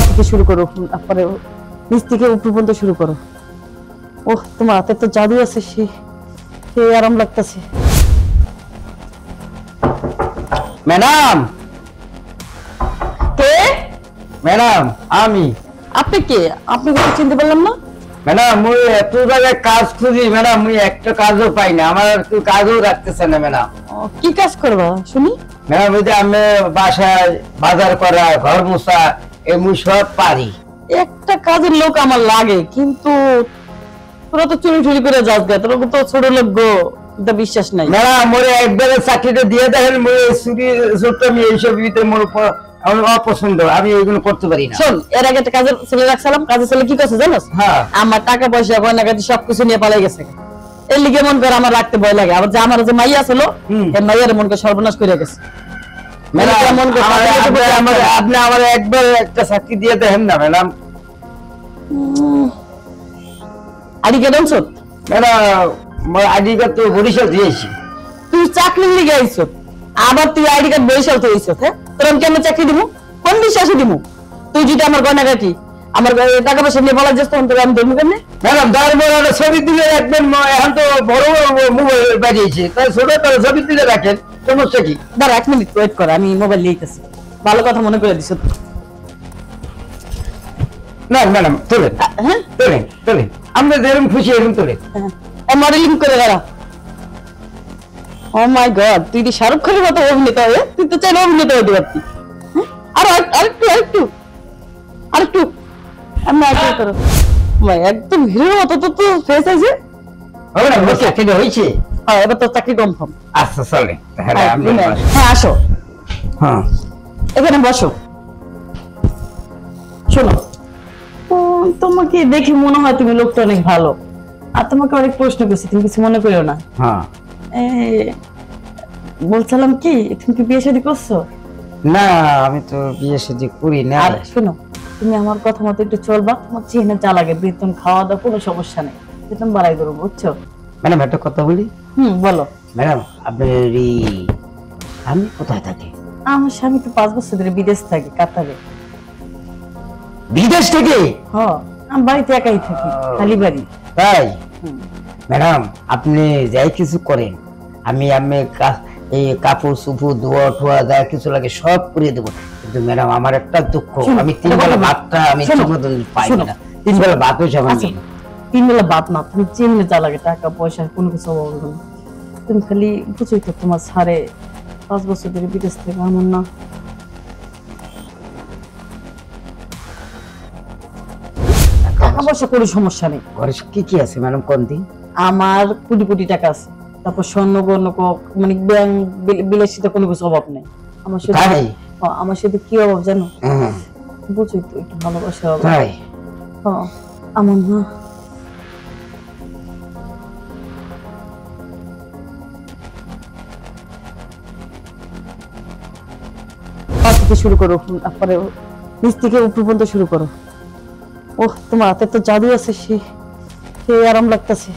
থেকে শুরু করো, তারপরে নিচ থেকে উপর পর্যন্ত শুরু করো। ওহ, তোমার হাতে তো জাদু আছে, সে আরাম লাগতেছে। ম্যাডাম, কে? ম্যাডাম আমি। আপনি কে? আপনি কথা চিনতে পারলাম না। ম্যাডাম মুই এত জায়গায় কাজ খুঁজি ম্যাডাম, মুই একটা কাজও পাই না, আমার কেউ কাজও রাখতেছে না ম্যাডাম। কি কাজ করবা শুনি? ম্যাডাম ওই যে আমি বাসায় বাজার করা, ঘর মোছা, মুই সব পারি। একটা কাজের লোক আমার লাগে, কিন্তু তোরা তো চুরি চুরি করে যাস গে, তোরা তো ছোট লোক গো, এটা বিশ্বাস নাই। ম্যাডাম মোরে একবারে চাকরিটা দিয়ে দেখেন, মুই চুরি চুরি আমি এইসব ভিতরে মোর আমার অপছন্দ, আমি এইগুলো করতে পারি না। শোন, এর আগে একটা কাজের ছেলে রাখছিলাম, কাজের ছেলে কি করছে জানোস? হ্যাঁ। আমার টাকা পয়সা গয়নাগাটি সবকিছু নিয়ে পালাই গেছে। এর লিগে মন করে আমার রাখতে ভয় লাগে। আবার যে আমার যে মাইয়া ছিল, এই মাইয়ার মনকে সর্বনাশ করে গেছে। আপনি আমার একবার একটা চাকরি দিয়ে দেখেন না ম্যাডাম। আইডি কার্ড আনছো? ম্যাডাম আইডি কার্ড তো বরিশাল দিয়েছি। তুই চাকরি লিগে আইছো, আবার তুই আইডি কার্ড বরিশাল তো আইছো? হ্যাঁ, তোর আমি কেমন চাকরি দিব? কোন বিশ্বাসে দিব? তুই যদি আমার গয়নাগাটি আমার টাকা পয়সা নিয়ে বলা যাস, তখন তোর আমি ধরবো কেমনে? ম্যাডাম তার ছবি তুলে রাখবেন, এখন তো বড় মোবাইল বাজিয়েছে, তাই ছোট ছবি তুলে রাখেন, সমস্যা কি? দাঁড়া, 1 মিনিট ওয়েট কর, আমি মোবাইল লিখতেছি। ভালো কথা মনে করে দিছো। না ম্যাডাম তোলেন, হ্যাঁ তোলেন তোলেন, আমরা যেরকম খুশি এরকম তোলেন। মডেলিং করে দাঁড়া। ও মাই গড, তুই কি শাহরুখ খানের মতো অভিনেতা হয়ে? তুই তো চাইলে অভিনেতা হতে পারতি। আরেকটু আমি আগে করো ভাই, একদম হিরোর মতো তো ফেস আছে। হবে না, বসে চাকরি হয়েছে। হ্যাঁ, এবার তো চাকরি কনফার্ম। আচ্ছা চলে। হ্যাঁ আসো, হ্যাঁ এখানে বসো। শোনো, তোমাকে দেখে মনে হয় তুমি লোকটা অনেক ভালো, আর তোমাকে অনেক প্রশ্ন করছি, তুমি কিছু মনে করো না। হ্যাঁ বলছিলাম কি, তুমি কি বিয়ে শাদী করছো? না, আমি তো বিয়ে শাদী করি না। আর শোনো, তুমি আমার কথা মতো একটু চলবা, তোমার চেনে যা লাগে, বেতন খাওয়া দাওয়া কোনো সমস্যা নেই, বেতন বাড়াই দেবো, বুঝছো? ম্যাডাম একটা কথা বলি। বলো। ম্যাডাম আপনার আমি কোথায় থাকি? আমার স্বামী তো 5 বছর ধরে বিদেশ থাকে, কাতারে। বিদেশ থেকে? হ্যাঁ, আমি বাড়িতে একাই থাকি, খালি বাড়ি। তাই? ম্যাডাম আপনি যাই কিছু করেন, আমি এই কাপড় চুপড় ধোয়া ঠোয়া যা কিছু লাগে সব করিয়ে দেবো, কিন্তু ম্যাডাম আমার একটা দুঃখ, আমি 3 বেলা ভাতটা আমি ঠিক মতন পাই না। 3 বেলা ভাত হয়েছে আমার। 3 বেলা ভাত না, তুমি চেনে যা লাগে, টাকা পয়সা কোনো কিছু অভাব নেই। তুমি খালি বুঝোই তো, তোমার সাড়ে 5 বছর ধরে বিদেশ থেকে, আমার না টাকা পয়সা কোনো সমস্যা নেই। ঘরে কি কি আছে ম্যাডাম কোন দিন? আমার কোটি কোটি টাকা আছে, তারপর স্বর্ণ গয়না, মানে ব্যাংক বিলাসিতা কোনো কিছু অভাব নেই আমার সাথে। আমার সাথে কি অভাব জানো? বুঝোই তো, একটু ভালোবাসা অভাব। আমার না থেকে শুরু করো, তারপরে নিচ থেকে উপর পর্যন্ত শুরু করো। ওহ, তোমার হাতে তো জাদু আছে, সে আরাম লাগতেছে।